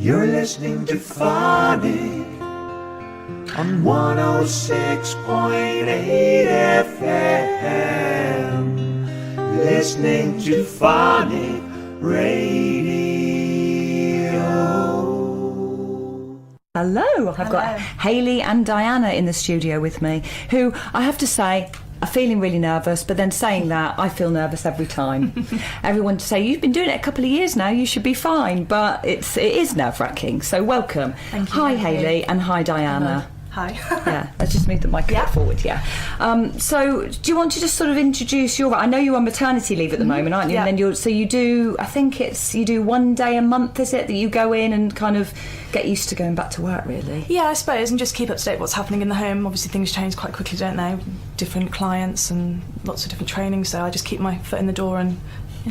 You're listening to Phonic on 106.8 FM. Listening to Phonic Radio. Hello, I've got Hailei and Diana in the studio with me, who I have to say are feeling really nervous, but then saying that, I feel nervous every time. Everyone say, you've been doing it a couple of years now, you should be fine, but it is nerve-wracking, so welcome. Thank you. Hi Hailei and hi Diana. Hello. Hi. Yeah, let's just move the microphone forward, So, do you want to just sort of introduce your... I know you're on maternity leave at the moment, aren't you? Yeah. And then you do 1 day a month, is it, that you go in and kind of get used to going back to work, really? Yeah, I suppose, and just keep up to date what's happening in the home. Obviously, things change quite quickly, don't they? Different clients and lots of different training, so I just keep my foot in the door and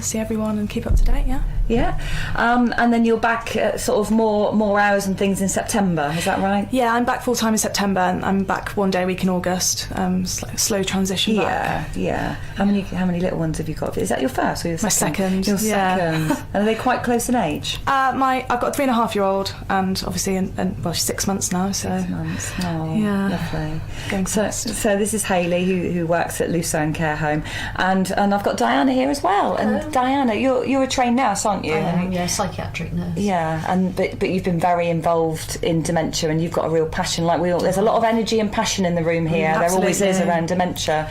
see everyone and keep up to date, Yeah, and then you're back at sort of more hours and things in September, is that right? Yeah, I'm back full-time in September, and I'm back 1 day a week in August. Slow transition back. Yeah. How many little ones have you got? Is that your first or your second? My second. Your second. And are they quite close in age? I've got a 3.5-year-old, and obviously, well, she's 6 months now, so... 6 months. Oh, yeah. Lovely. Going so this is Hailei, who works at Lucerne Care Home, and I've got Diana here as well. Hello. And Diana, you're a trained nurse, aren't you? I am, yeah, psychiatric nurse. Yeah, but you've been very involved in dementia, and you've got a real passion. There's a lot of energy and passion in the room here. There always is around dementia,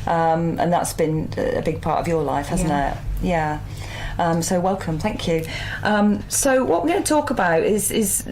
and that's been a big part of your life, hasn't it? Yeah. So welcome, thank you. So what we're going to talk about is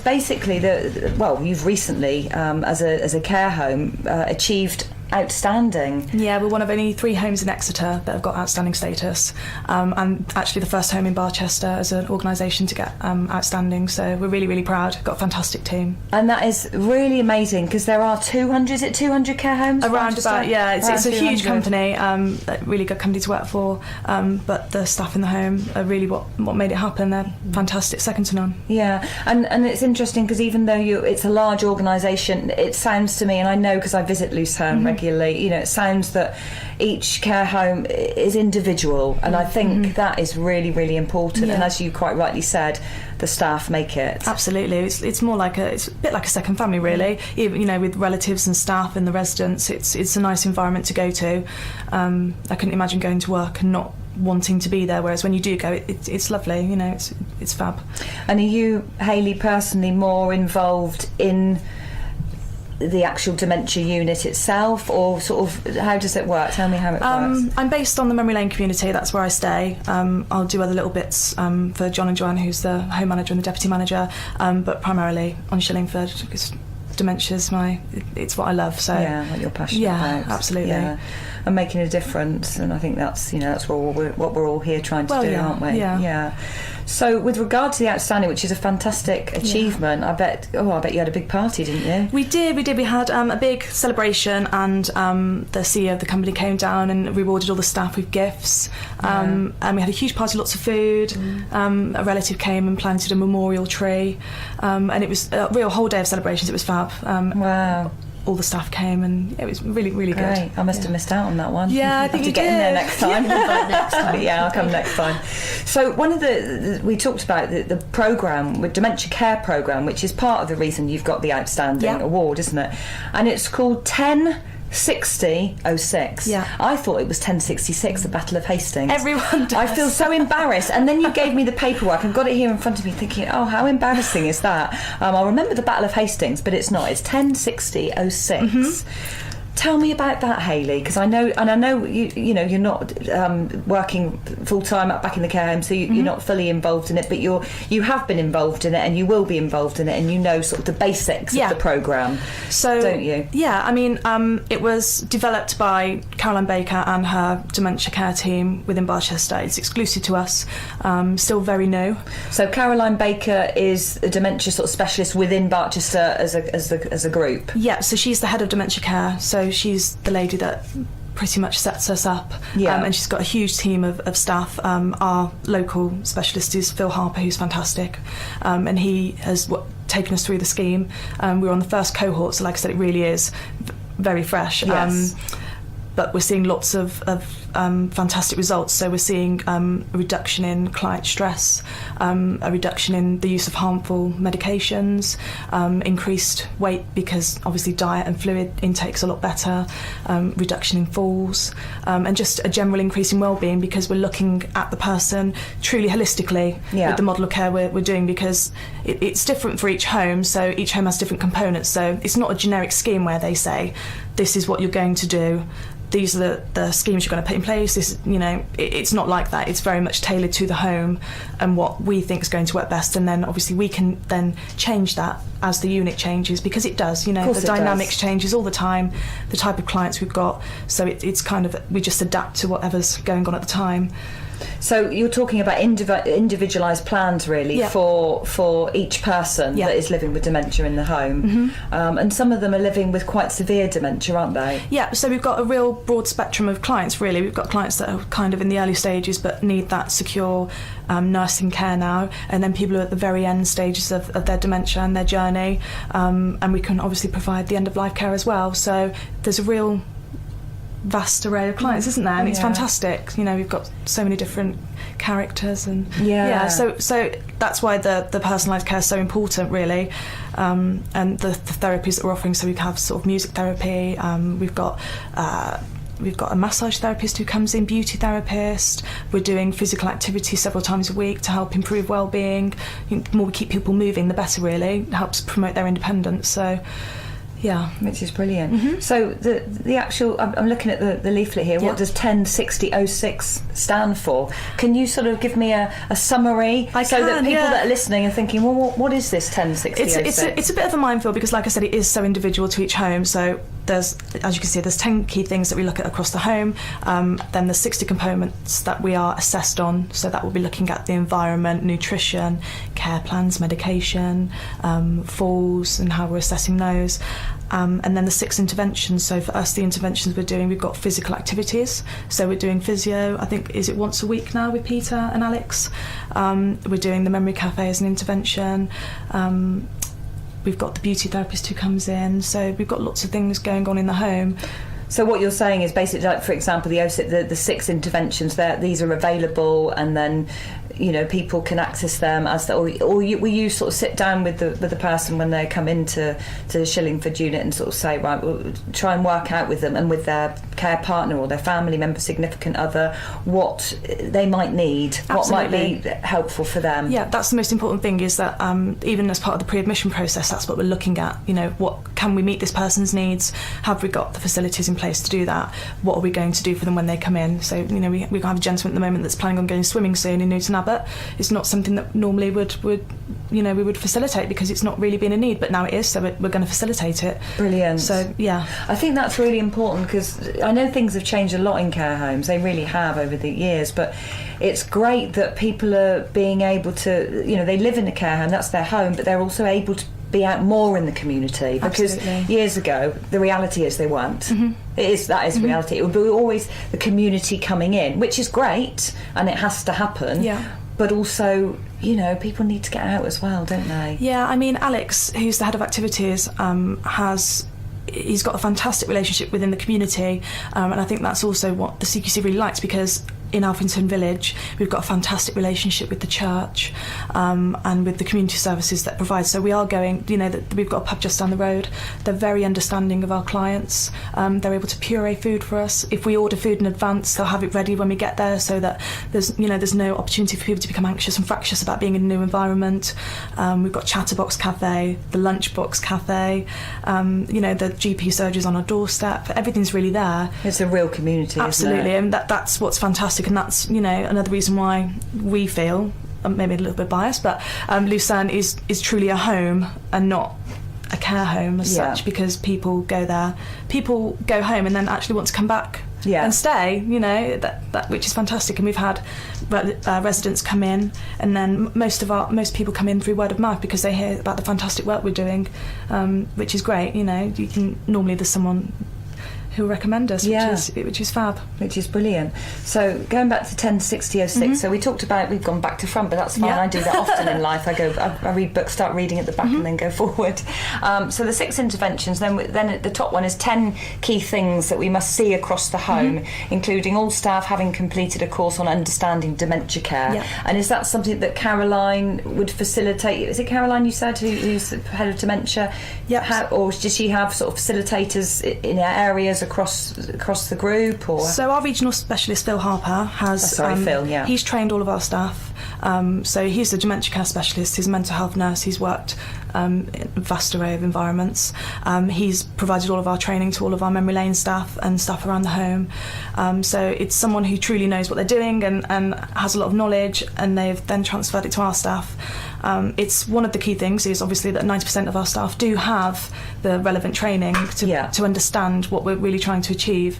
basically you've recently, as a care home, achieved outstanding. Yeah, we're one of only 3 homes in Exeter that have got outstanding status, and actually the first home in Barchester as an organisation to get outstanding, so we're really, really proud. Got a fantastic team. And that is really amazing, because there are 200 care homes? Around about, yeah, it's a huge 200. company, a really good company to work for, but the staff in the home are really what made it happen. They're fantastic, second to none. Yeah, and it's interesting, because even though it's a large organisation, it sounds to me, and I know because I visit Lucerne regularly, it sounds that each care home is individual, and I think that is really, really important. Yeah. And as you quite rightly said, the staff make it. Absolutely, it's more like it's a bit like a second family, really. Even with relatives and staff and the residents, it's a nice environment to go to. I couldn't imagine going to work and not wanting to be there, whereas when you do go, it's lovely. It's fab. And are you, Hailei, personally more involved in the actual dementia unit itself, or sort of how does it work? Tell me how it works. I'm based on the Memory Lane community, that's where I stay. I'll do other little bits for John and Joanne, who's the home manager and the deputy manager, but primarily on Shillingford, because dementia's it's what I love. So yeah, what you're passionate about. Yeah, absolutely. Yeah. And making a difference, and I think that's what we're all here trying to do, aren't we? Yeah. So with regard to the outstanding, which is a fantastic achievement, I bet you had a big party, didn't you? We did. We had a big celebration, and the CEO of the company came down and rewarded all the staff with gifts. And we had a huge party, lots of food. A relative came and planted a memorial tree, and it was a real whole day of celebrations. It was fab. Wow. All the staff came, and it was really, really good. Great. I must have missed out on that one. Yeah, I think you get in there next time. Yeah, I'll come next time. So one of we talked about the programme, with Dementia Care programme, which is part of the reason you've got the outstanding award, isn't it? And it's called 106006. Yeah. I thought it was 1066, the Battle of Hastings. Everyone does. I feel so embarrassed. And then you gave me the paperwork. I've got it here in front of me, thinking, oh, how embarrassing is that? I remember the Battle of Hastings, but it's not. It's 106006. Tell me about that, Hailei, because I know you're not working full time back in the care home, so you're not fully involved in it, but you have been involved in it, and you will be involved in it, and you know sort of the basics of the programme. So, don't you? Yeah, I mean, it was developed by Caroline Baker and her dementia care team within Barchester. It's exclusive to us, still very new. So Caroline Baker is a dementia sort of specialist within Barchester as a group. Yeah, so she's the head of dementia care. So she's the lady that pretty much sets us up, and she's got a huge team of staff. Our local specialist is Phil Harper, who's fantastic, and he has taken us through the scheme. We're on the first cohort, so like I said, it really is very fresh. Yes. But we're seeing lots of fantastic results. So we're seeing a reduction in client stress, a reduction in the use of harmful medications, increased weight because obviously diet and fluid intake's a lot better, reduction in falls, and just a general increase in well-being because we're looking at the person truly holistically with the model of care we're doing, because it's different for each home, so each home has different components. So it's not a generic scheme where they say, this is what you're going to do, these are the schemes you're going to put in place. This, it's not like that. It's very much tailored to the home and what we think is going to work best. And then obviously we can then change that as the unit changes, because it does. The dynamics changes all the time. The type of clients we've got, so it's kind of, we just adapt to whatever's going on at the time. So you're talking about individualised plans, really, for each person that is living with dementia in the home. And some of them are living with quite severe dementia, aren't they? Yeah, so we've got a real broad spectrum of clients, really. We've got clients that are kind of in the early stages but need that secure nursing care now, and then people who are at the very end stages of their dementia and their journey, and we can obviously provide the end-of-life care as well. So there's a real vast array of clients, isn't there? And it's fantastic. We've got so many different characters, and so that's why the personalised care is so important, really. And the therapies that we're offering, so we have sort of music therapy, we've got a massage therapist who comes in, beauty therapist. We're doing physical activity several times a week to help improve well-being. The more we keep people moving, the better, really. It helps promote their independence. So yeah, which is brilliant. So the actual, I'm looking at the leaflet here. What does 106006 stand for? Can you sort of give me a summary that people that are listening are thinking, well, what is this 106006? It's a bit of a minefield because, like I said, it is so individual to each home. So there's, as you can see, there's 10 key things that we look at across the home. Then there's 60 components that we are assessed on. So that will be looking at the environment, nutrition, care plans, medication, falls, and how we're assessing those. And then the 6 interventions. So for us, the interventions we're doing, we've got physical activities. So we're doing physio, I think, is it once a week now with Peter and Alex? We're doing the memory cafe as an intervention. We've got the beauty therapist who comes in. So we've got lots of things going on in the home. So what you're saying is basically, like, for example, the 6 interventions there, these are available, and then people can access them as will you sort of sit down with the person when they come into the Shillingford unit and sort of say, right, we'll try and work out with them and with their care partner or their family member, significant other, what they might need, what might be helpful for them. Yeah, that's the most important thing, is that even as part of the pre-admission process, that's what we're looking at. What can we meet this person's needs? Have we got the facilities in place to do that? What are we going to do for them when they come in? So we have a gentleman at the moment that's planning on going swimming soon in Newton Abbot. It's not something that normally we would facilitate because it's not really been a need, but now it is, so we're going to facilitate it. Brilliant. So I think that's really important, because I know things have changed a lot in care homes. They really have over the years, but it's great that people are being able to, they live in a care home, that's their home, but they're also able to be out more in the community, because years ago the reality is they weren't. That is reality. It would be always the community coming in, which is great and it has to happen, but also people need to get out as well, don't they? Yeah, I mean, Alex, who's the head of activities, he's got a fantastic relationship within the community, and I think that's also what the CQC really likes, because in Alphington Village we've got a fantastic relationship with the church, and with the community services that provide. So we are going, we've got a pub just down the road. They're very understanding of our clients. They're able to puree food for us. If we order food in advance, they'll have it ready when we get there, so that there's no opportunity for people to become anxious and fractious about being in a new environment. We've got Chatterbox Cafe, the Lunchbox Cafe, the GP surgeries on our doorstep. Everything's really there. It's a real community. Absolutely, isn't it? and that's what's fantastic, and that's another reason why we feel, maybe a little bit biased, but Lucerne is truly a home and not a care home as such, because people go there, people go home and then actually want to come back and stay, that which is fantastic. And we've had residents come in, and then most people come in through word of mouth because they hear about the fantastic work we're doing, which is great. Normally there's someone who'll recommend us, which is fab. Which is brilliant. So going back to 106006, so we talked about, we've gone back to front, but that's fine. I do that often in life. I read books, start reading at the back and then go forward. So the 6 interventions, then at the top one is 10 key things that we must see across the home, including all staff having completed a course on understanding dementia care. And is that something that Caroline would facilitate? Is it Caroline you said who's head of dementia? Or does she have sort of facilitators in areas across the group? Or so our regional specialist Phil Harper has Phil, he's trained all of our staff, so he's a dementia care specialist, he's a mental health nurse, he's worked in a vast array of environments. He's provided all of our training to all of our memory lane staff and staff around the home, so it's someone who truly knows what they're doing and has a lot of knowledge, and they've then transferred it to our staff. It's one of the key things is obviously that 90% of our staff do have the relevant training to understand what we're really trying to achieve.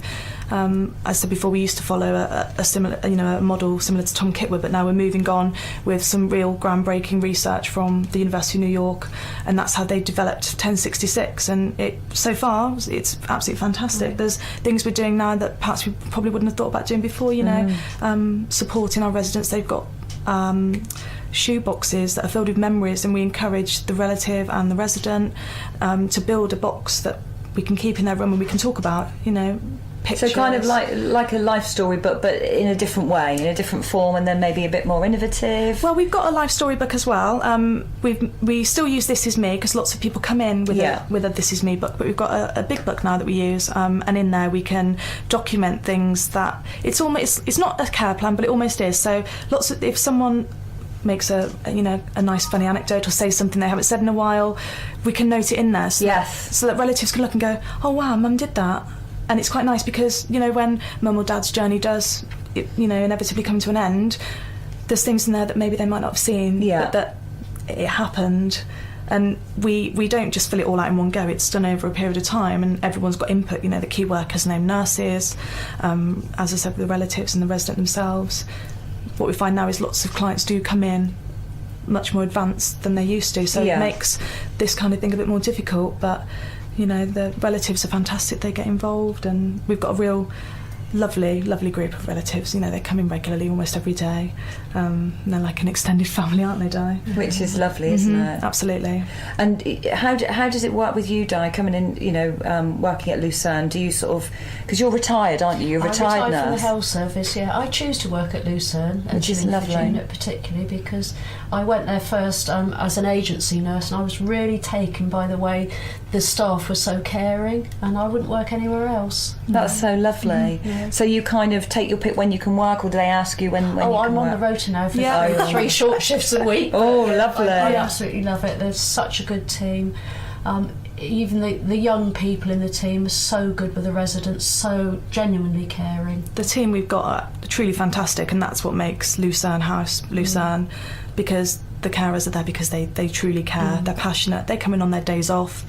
As I said before, we used to follow a similar, a model similar to Tom Kitwood, but now we're moving on with some real groundbreaking research from the University of New York, and that's how they developed 1066. And so far, it's absolutely fantastic. There's things we're doing now that perhaps we probably wouldn't have thought about doing before. Supporting our residents. They've got shoe boxes that are filled with memories, and we encourage the relative and the resident to build a box that we can keep in their room and we can talk about, pictures. So kind of like a life story book, but in a different way, in a different form, and then maybe a bit more innovative. Well, we've got a life story book as well. We still use This Is Me because lots of people come in with a This Is Me book, but we've got a big book now that we use, and in there we can document things that it's not a care plan, but it almost is. So if someone makes a nice funny anecdote or says something they haven't said in a while, we can note it in there so that relatives can look and go, oh wow, mum did that. And it's quite nice because when mum or dad's journey does inevitably come to an end, there's things in there that maybe they might not have seen, but that it happened. And we don't just fill it all out in one go. It's done over a period of time, and everyone's got input. The key workers named nurses, as I said, the relatives and the resident themselves. What we find now is lots of clients do come in much more advanced than they used to, so it makes this kind of thing a bit more difficult, but the relatives are fantastic. They get involved, and we've got a real lovely group of relatives. They come in regularly, almost every day. They're like an extended family, aren't they, Di? Which is lovely, isn't it? Absolutely. And how does it work with you, Di, coming in, working at Lucerne? Do you sort of, because you're retired, aren't you? You're a retired nurse. I'm retired from the health service, I choose to work at Lucerne, which is lovely. Unit particularly because I went there first as an agency nurse, and I was really taken by the way the staff were so caring, and I wouldn't work anywhere else. That's so lovely. So you kind of take your pick when you can work, or do they ask you when you can work? I'm on the rota now for 3 short shifts a week. Oh, lovely. I absolutely love it. There's such a good team. Even the young people in the team are so good with the residents, so genuinely caring. The team we've got are truly fantastic, and that's what makes Lucerne House Lucerne, because the carers are there because they truly care. They're passionate. They come in on their days off.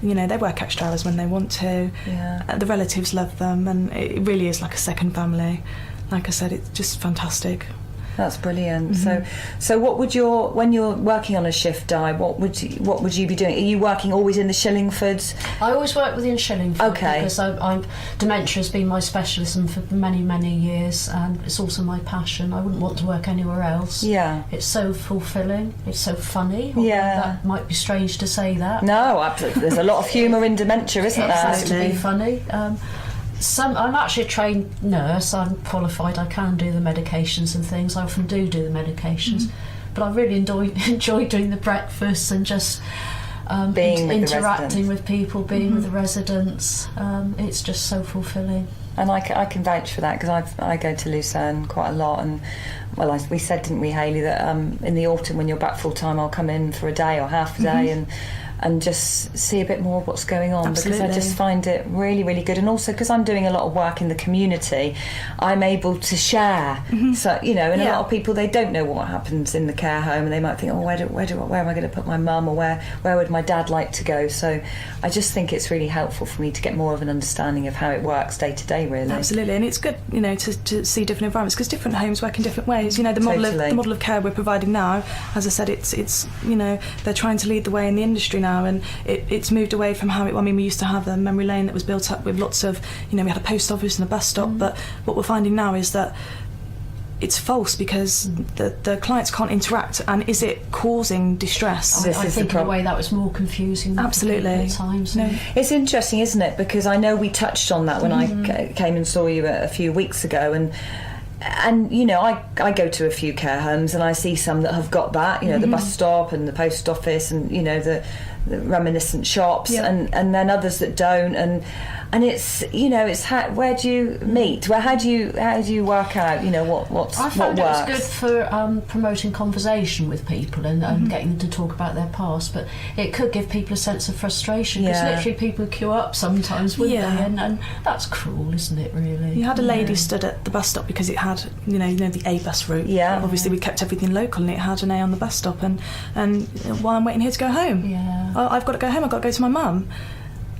They work extra hours when they want to. The relatives love them, and it really is like a second family. Like I said, it's just fantastic. That's brilliant. So what would when you're working on a shift, Di, what would you be doing? Are you working always in the Shillingfords? I always work within Shillingford because dementia has been my specialism for many years, and it's also my passion. I wouldn't want to work anywhere else. It's so fulfilling. It's so funny. That might be strange to say that. No, absolutely. There's a lot of humour in dementia, isn't there? It has to be funny. I'm actually a trained nurse. I'm qualified. I can do the medications and things. I often do the medications, but I really enjoy doing the breakfasts and just interacting with people, being with the residents. It's just so fulfilling. And I can vouch for that because I go to Lucerne quite a lot, and we said, didn't we, Hayley, that in the autumn when you're back full time, I'll come in for a day or half a day and just see a bit more of what's going on. Absolutely. Because I just find it really, really good. And also because I'm doing a lot of work in the community, I'm able to share. So, and a lot of people, they don't know what happens in the care home, and they might think, where am I going to put my mum, or where would my dad like to go? So I just think it's really helpful for me to get more of an understanding of how it works day to day, really. Absolutely. And it's good, to see different environments, because different homes work in different ways. The model of care we're providing now, as I said, it's they're trying to lead the way in the industry now. now, and it's moved away from how we used to have a memory lane that was built up with lots of, we had a post office and a bus stop, but what we're finding now is that it's false, because the clients can't interact, and is it causing distress? I think in a way that was more confusing absolutely at times. No. It's interesting, isn't it, because I know we touched on that when I came and saw you a few weeks ago, and I go to a few care homes and I see some that have got that, the bus stop and the post office and the reminiscent shops, and then others that don't, and it's it's where do you meet? How do you work out what works? I found it was good for promoting conversation with people and getting them to talk about their past, but it could give people a sense of frustration, because literally people queue up sometimes, wouldn't they? And that's cruel, isn't it, really? You had a lady stood at the bus stop because it had the A bus route. Obviously we kept everything local, and it had an A on the bus stop, and while I'm waiting here to go home, I've got to go home, I've got to go to my mum.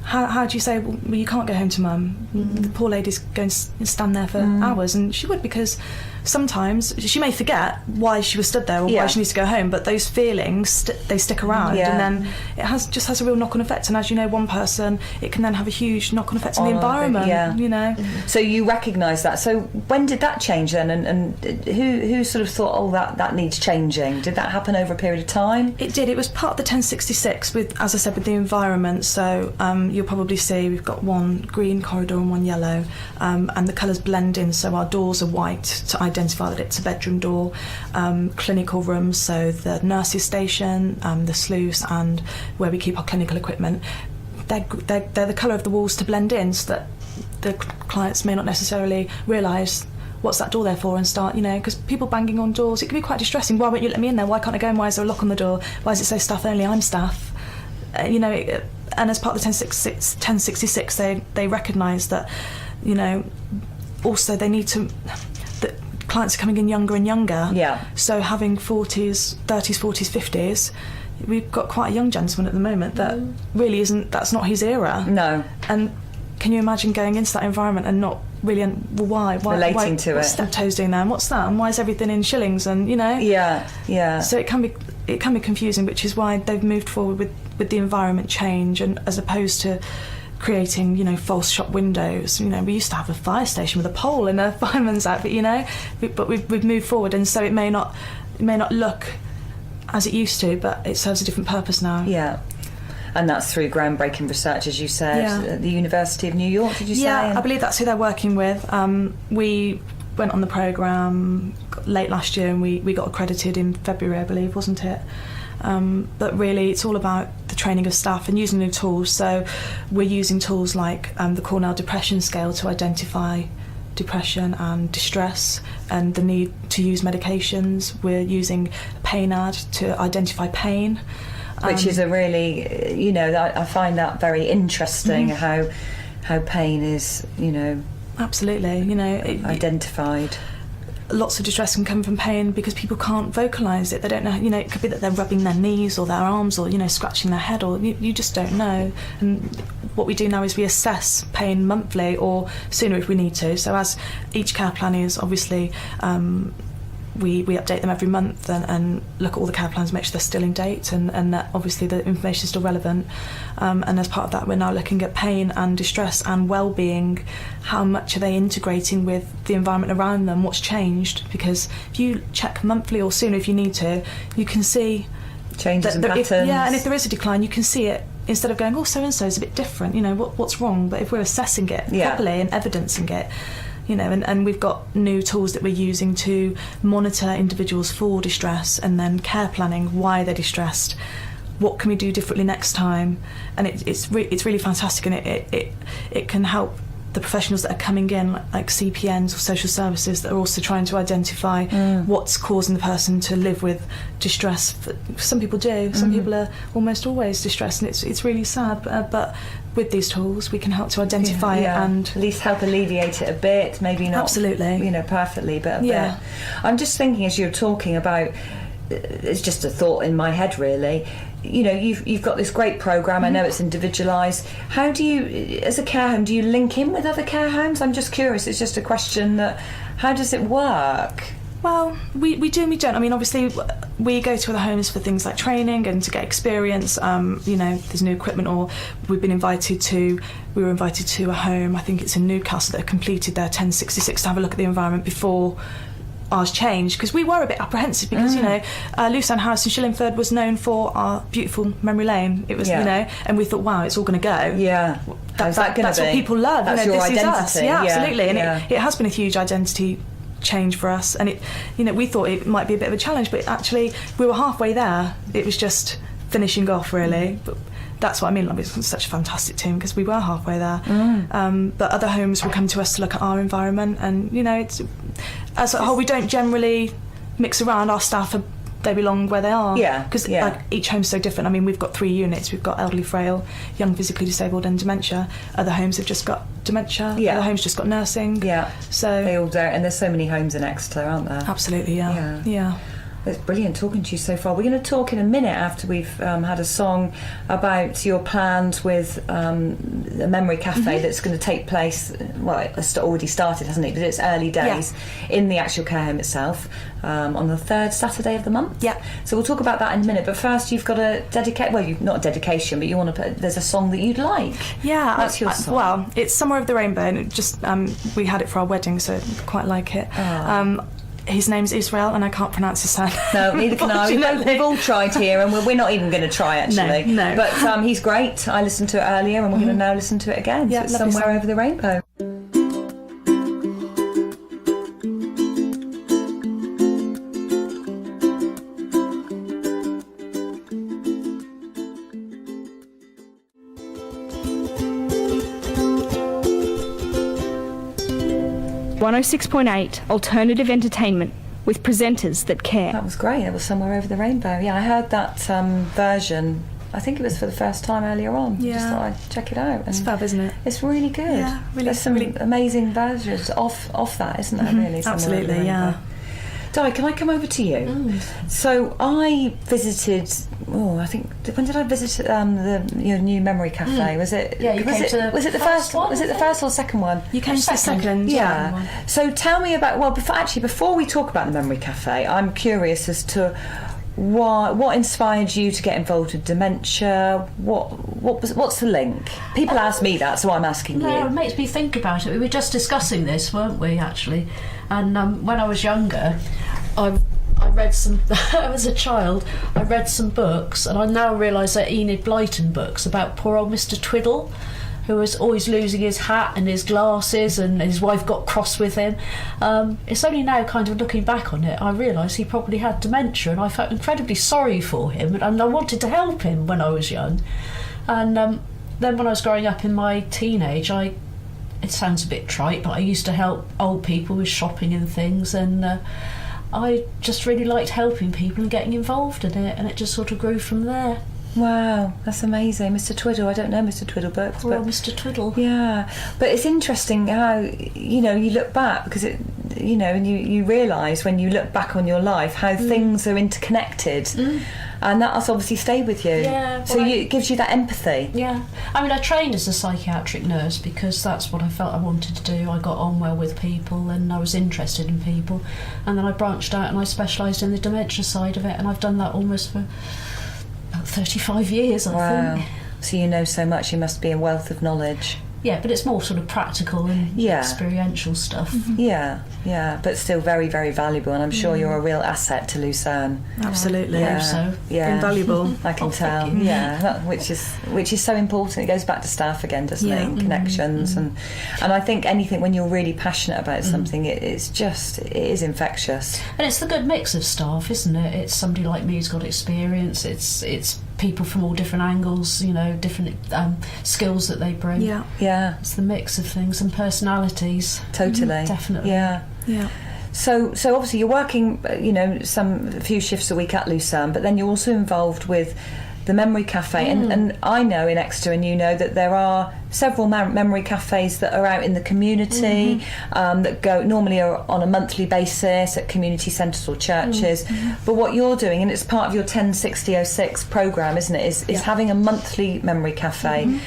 How do you say, well, you can't go home to mum? The poor lady's going to stand there for hours, and she would, because sometimes she may forget why she was stood there or why she needs to go home, but those feelings they stick around, and then it just has a real knock-on effect. And as you know, one person, it can then have a huge knock-on effect on the environment. So you recognise that. So when did that change then, and who sort of thought, that needs changing? Did that happen over a period of time? It did. It was part of the 1066 with, as I said, with the environment. So you'll probably see we've got one green corridor and one yellow, and the colours blend in, so our doors are white to identify that it's a bedroom door. Clinical rooms, so the nurses station, the sluice, and where we keep our clinical equipment, they're the colour of the walls to blend in, so that the clients may not necessarily realise what's that door there for, and start, because people banging on doors, it can be quite distressing. Why won't you let me in there? Why can't I go in? Why is there a lock on the door? Why is it say staff only? I'm staff. And as part of the 1066, they recognise that, also they need to, that clients are coming in younger and younger. So having 30s, 40s, 50s, we've got quite a young gentleman at the moment that really that's not his era. No. And can you imagine going into that environment and not really, why relating to what's it? Steptoes doing there, and what's that, and why is everything in shillings, and So it can be confusing, which is why they've moved forward with the environment change, and as opposed to creating false shop windows. We used to have a fire station with a pole and a fireman's outfit, but we've moved forward, and so it may not look as it used to, but it serves a different purpose now. And that's through groundbreaking research, as you said, at the University of New York, did you say? Yeah, I believe that's who they're working with. We went on the programme late last year, and we got accredited in February, I believe, wasn't it? But really it's all about the training of staff and using new tools. So we're using tools like the Cornell Depression Scale to identify depression and distress and the need to use medications. We're using a pain ad to identify pain. Which is a really, I find that very interesting, how pain is, absolutely, identified. Lots of distress can come from pain because people can't vocalise it. They don't know, it could be that they're rubbing their knees or their arms or, scratching their head, or you just don't know. And what we do now is we assess pain monthly or sooner if we need to. So as each care plan is, obviously, we update them every month and look at all the care plans, make sure they're still in date and that obviously the information is still relevant. And as part of that, we're now looking at pain and distress and well-being. How much are they integrating with the environment around them? What's changed? Because if you check monthly or sooner if you need to, you can see changes and patterns. And if there is a decline, you can see it. Instead of going, oh, so-and-so is a bit different, what's wrong? But if we're assessing it properly and evidencing it, and we've got new tools that we're using to monitor individuals for distress, and then care planning, why they're distressed, what can we do differently next time, and it's really fantastic, and it can help the professionals that are coming in, like CPNs or social services, that are also trying to identify what's causing the person to live with distress. Some people do. Some people are almost always distressed, and it's really sad. But with these tools, we can help to identify it and at least help alleviate it a bit. Maybe not absolutely, perfectly, but a bit. I'm just thinking as you're talking about. It's just a thought in my head, really. You've got this great programme. I know it's individualised. How do you, as a care home, do you link in with other care homes? I'm just curious. It's just a question that, how does it work? Well, we do and we don't. I mean, obviously, we go to other homes for things like training and to get experience. There's new equipment, or we were invited to a home, I think it's in Newcastle, that have completed their 1066 to have a look at the environment before ours changed, because we were a bit apprehensive because Lucerne House in Shillingford was known for our beautiful memory lane. It was and we thought, wow, it's all going to go. How's that going to be? That's what people love. That's your this identity. Is us. Absolutely. And it has been a huge identity change for us, and we thought it might be a bit of a challenge, but actually we were halfway there. It was just finishing off, really. But that's what I mean. Like, it's such a fantastic team because we were halfway there. But other homes will come to us to look at our environment, and it's as a whole, we don't generally mix around. Our staff they belong where they are. Because each home's so different. I mean, we've got 3 units. We've got elderly, frail, young, physically disabled, and dementia. Other homes have just got dementia. Other homes just got nursing. So they all do. And there's so many homes in Exeter, aren't there? Absolutely. Yeah. It's brilliant talking to you so far. We're going to talk in a minute after we've had a song about your plans with a memory cafe that's going to take place. Well, it's already started, hasn't it? But it's early days in the actual care home itself on the 3rd Saturday of the month. So we'll talk about that in a minute. But first, you've got a dedicate. Well, not a dedication, but you want to put. There's a song that you'd like. What's your song? Well, it's "Somewhere Over the Rainbow," and it just we had it for our wedding, so I quite like it. His name's Israel, and I can't pronounce his surname. No, neither can I. We've all tried here, and we're not even going to try, actually. No. But he's great. I listened to it earlier, and we're going to now listen to it again. So it's "Somewhere Over the Rainbow." 106.8 Alternative Entertainment with presenters that care. That was great. It was "Somewhere Over the Rainbow." Yeah, I heard that version. I think it was for the first time earlier on. Just thought I'd check it out. It's fab, isn't it? It's really good. Yeah, really. There's some amazing versions of that, isn't there? Really, absolutely. Yeah. Di, can I come over to you? So I visited. I think when did I visit your new memory cafe? Was it? Yeah, you came to. Was it the first one? Was it the first or second one? You came to the second. Yeah. So tell me about. Well, before we talk about the memory cafe, I'm curious as to what inspired you to get involved with dementia. What's the link? People ask me that, so I'm asking you. It makes me think about it. We were just discussing this, weren't we? Actually, and when I was younger, I read some. As a child, I read some books, and I now realise they're Enid Blyton books about poor old Mr. Twiddle, who was always losing his hat and his glasses, and his wife got cross with him. It's only now, kind of looking back on it, I realise he probably had dementia, and I felt incredibly sorry for him, and I wanted to help him when I was young. And then when I was growing up in my teenage, it sounds a bit trite, but I used to help old people with shopping and things, and I just really liked helping people and getting involved in it, and it just sort of grew from there. Wow, that's amazing. Mr. Twiddle, I don't know Mr. Twiddle books. Well, Mr. Twiddle. Yeah, but it's interesting how, you look back, because it, and you realise when you look back on your life how things are interconnected. And that has obviously stayed with you. Yeah. So it gives you that empathy. Yeah. I mean, I trained as a psychiatric nurse because that's what I felt I wanted to do. I got on well with people and I was interested in people. And then I branched out and I specialised in the dementia side of it. And I've done that almost for about 35 years, I think. So you know so much. You must be a wealth of knowledge. Yeah, but it's more sort of practical and experiential stuff. Yeah, but still very, very valuable, and I'm sure you're a real asset to Lucerne. Absolutely. I hope so. Yeah, invaluable. I can tell. Which is so important. It goes back to staff again, doesn't it? And connections, and I think anything when you're really passionate about something, it is infectious. And it's the good mix of staff, isn't it? It's somebody like me who's got experience. It's people from all different angles, different skills that they bring. Yeah. It's the mix of things and personalities. Totally. Definitely. Yeah. So obviously you're working, a few shifts a week at Lucerne, but then you're also involved with the memory cafe, and I know in Exeter, and that there are several memory cafes that are out in the community that go normally are on a monthly basis at community centres or churches. But what you're doing, and it's part of your 106006 programme, isn't it, is having a monthly memory cafe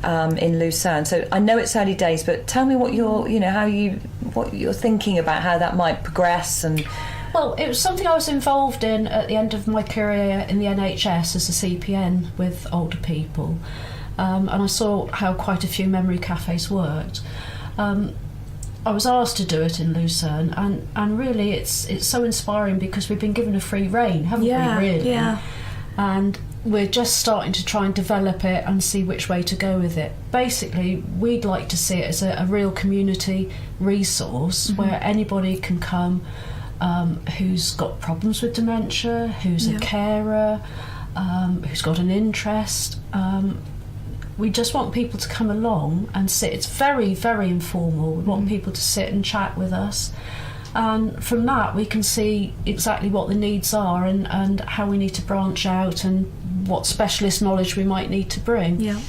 in Lucerne. So I know it's early days, but tell me what you're thinking about how that might progress and Well, it was something I was involved in at the end of my career in the NHS as a CPN with older people, and I saw how quite a few memory cafes worked. I was asked to do it in Lucerne, and really it's so inspiring because we've been given a free rein, haven't we, really? Yeah. And we're just starting to try and develop it and see which way to go with it. Basically, we'd like to see it as a real community resource where anybody can come who's got problems with dementia, who's a carer, who's got an interest. We just want people to come along and sit. It's very, very informal. We want people to sit and chat with us. And from that, we can see exactly what the needs are and how we need to branch out and what specialist knowledge we might need to bring. Yeah.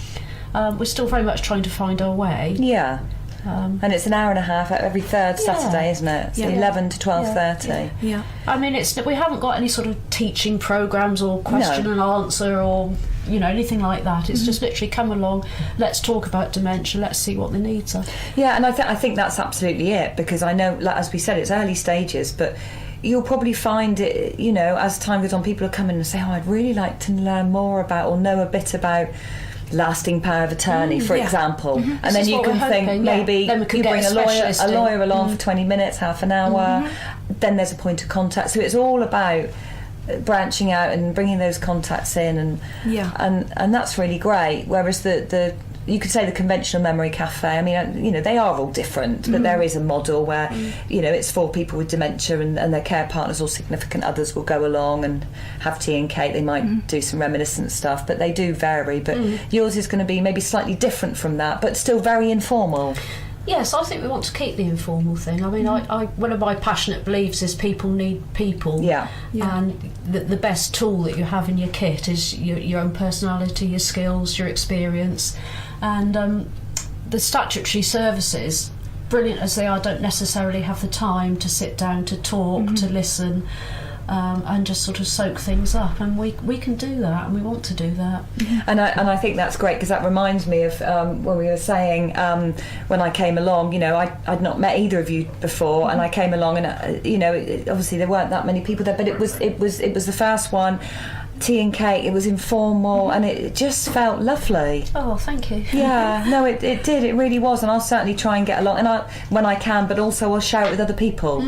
We're still very much trying to find our way. Yeah. And it's an hour and a half every third Saturday, isn't it? So 11 to 12:30. Yeah. I mean, we haven't got any sort of teaching programmes or question and answer or anything like that. It's just literally come along, let's talk about dementia, let's see what the needs are. Yeah, and I think that's absolutely it, because I know, like, as we said, it's early stages, but you'll probably find it, as time goes on, people will come in and say, I'd really like to learn more about or know a bit about lasting power of attorney, for example. And then you can think maybe you bring a lawyer along for 20 minutes, half an hour, then there's a point of contact. So it's all about branching out and bringing those contacts in, and that's really great. Whereas the you could say the conventional memory cafe, I mean, they are all different, but there is a model where it's for people with dementia and their care partners or significant others will go along and have tea and cake. They might do some reminiscent stuff, but they do vary. But yours is going to be maybe slightly different from that, but still very informal. Yes, I think we want to keep the informal thing. I mean, I one of my passionate beliefs is people need people. Yeah. And the best tool that you have in your kit is your own personality, your skills, your experience. And the statutory services, brilliant as they are, don't necessarily have the time to sit down, to talk, to listen, and just sort of soak things up. And we can do that, and we want to do that. And I think that's great, because that reminds me of when we were saying when I came along, I'd not met either of you before, and I came along, and obviously there weren't that many people there, but it was the first one. Tea and cake, it was informal, and it just felt lovely. Oh, thank you. Yeah, no, it did, it really was, and I'll certainly try and get along, and when I can, but also I'll share it with other people,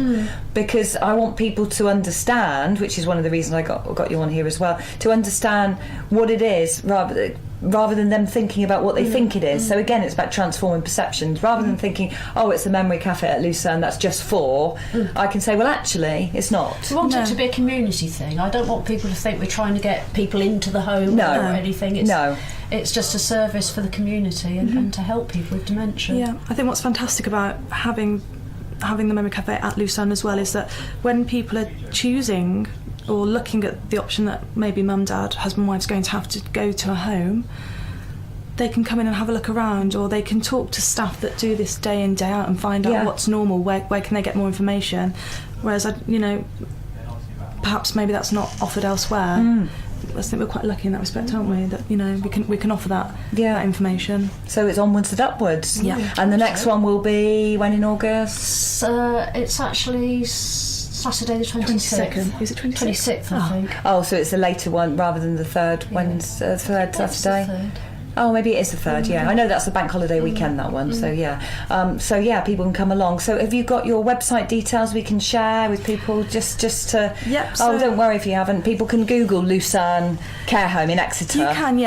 because I want people to understand, which is one of the reasons I got you on here as well, to understand what it is, rather than them thinking about what they think it is. So again, it's about transforming perceptions. Rather than thinking, it's a memory cafe at Lucerne, that's just for, I can say, well, actually, it's not. We want it to be a community thing. I don't want people to think we're trying to get people into the home or anything. It's just a service for the community and to help people with dementia. Yeah, I think what's fantastic about having the memory cafe at Lucerne as well is that when people are choosing or looking at the option that maybe mum, dad, husband, wife's going to have to go to a home, they can come in and have a look around, or they can talk to staff that do this day in, day out and find out what's normal, where can they get more information. Whereas, perhaps maybe that's not offered elsewhere. I think we're quite lucky in that respect, aren't we? That we can offer that information. So it's onwards and upwards. Yeah. And the next one will be when in August? It's actually Saturday the 26th. Is it 26th? 26th, I think. Oh, so it's a later one rather than the third third Saturday. Oh, maybe it is the third, I know that's the bank holiday weekend, that one, so people can come along. So have you got your website details we can share with people just to... Yep. Don't worry if you haven't. People can Google Lucerne Care Home in Exeter. You can,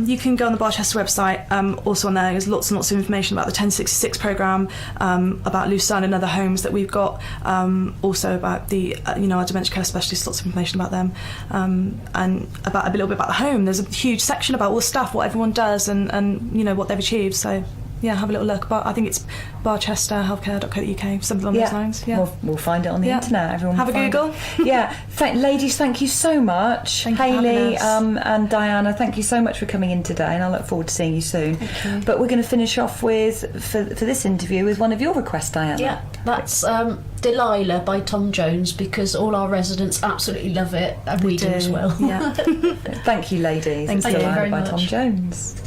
you can go on the Barchester website. Also on there, there's lots and lots of information about the 1066 programme, about Lucerne and other homes that we've got, also about the, our dementia care specialists, lots of information about them, and about a little bit about the home. There's a huge section about all the staff, what everyone does, and what they've achieved. So have a little look. But I think it's barchesterhealthcare.co.uk, something along those lines. We'll find it on the internet. Everyone have a Google. Ladies, thank you so much. Hailei and Diana, thank you so much for coming in today, and I look forward to seeing you soon. But we're going to finish off with for this interview with one of your requests, Diana. That's Delilah by Tom Jones, because all our residents absolutely love it, and we do as well. Thank you, ladies. Thank you Delilah very by much. Tom Jones.